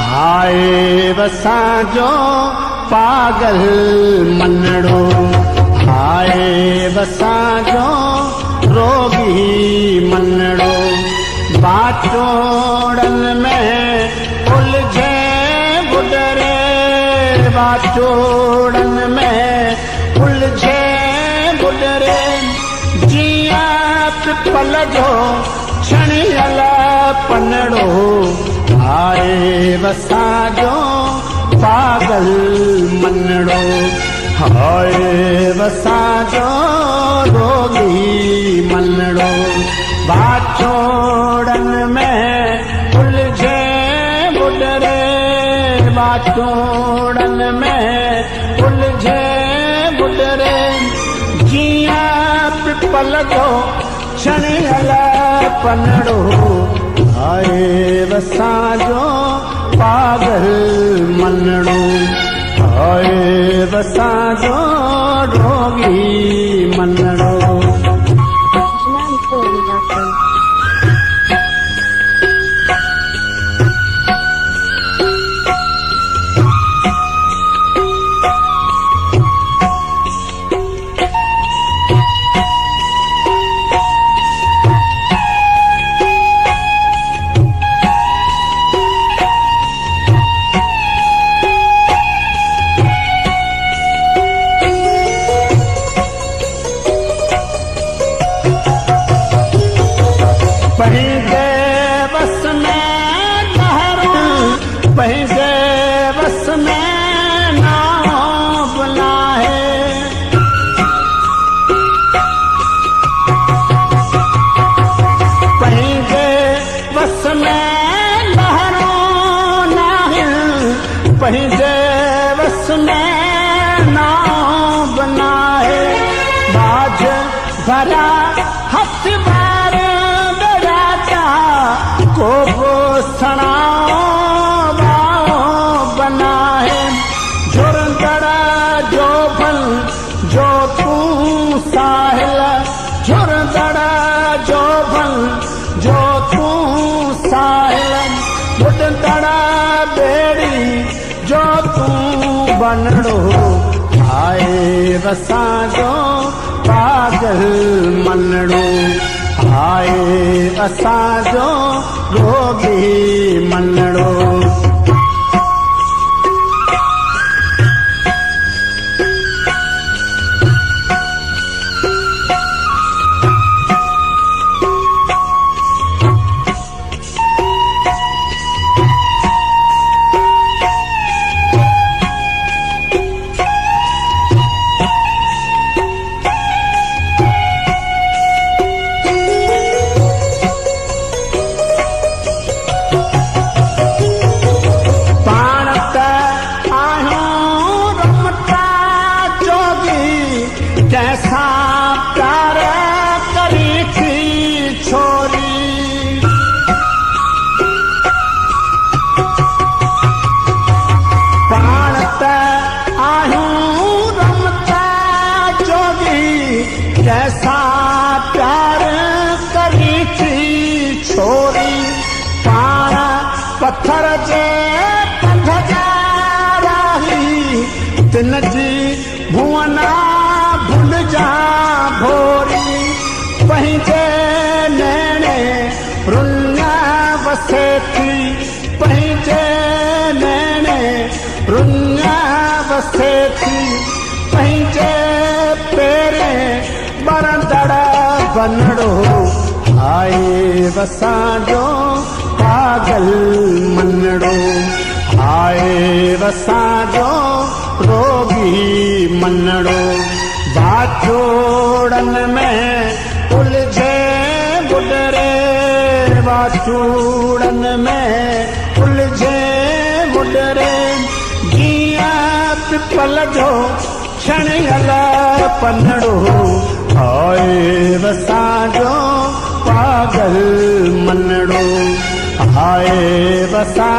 आए वसांजो पागल मनड़ो, आए वसांजो रोगी मनड़ो। बाचोड़न में उलझे बुडरे, बाचोड़न में उलझे बुडरे। जिया पिपल जो छणियल पनड़ो, आए वसांजो पागल मनड़ो। आए वसांजो रोगी मनड़ो। बाचोड़न में उलझे बुडरे, बाचोड़न में उलझे बुडरे। जिया पिपल जो छणियल पनड़ो, आए वसांजो पागल मनड़ो। आए वसांजो रोगी मनड़ो। पहिंजे बस में नहरू, पहिंजे बस में नाव बनाए। पहिंजे बस में नहरू नाहे, पहिंजे बस में नाव बनाए। बाज भरा हथ को सणाओ बनाए। झुरंदड़ा जो भल जो तू साहिल, झुरंदड़ा जो भल जो तू साहिल। बुडंदड़ा बेड़ी जो तू बनड़ो, आए वसांजो पागल मनड़ो। आए वसांजो रोगी मनड़ो। कैसा प्यार करी थी छोरी, प्राणत आहूं रमता जोगी। कैसा प्यार करी थी छोरी, पाण पत्थर जे कंध जा राही। तिन जी भुवना भूल जा भोरी, पहिंजे नैणे रुन्ना वसे थी। पहिंजे नैणे रुन्ना वसे थी, पहिंजे पेरे बरंदड़ बनड़ो। आए वसांजो पागल मनड़ो, आए वसांजो रोगी मनड़ो। बाचोड़न में उलझे बुडरे, बाचोड़न में उलझे बुडरे। जिया पिपल जो छणियल पनड़ो, आए वसांजो पागल मनड़ो। आए वसां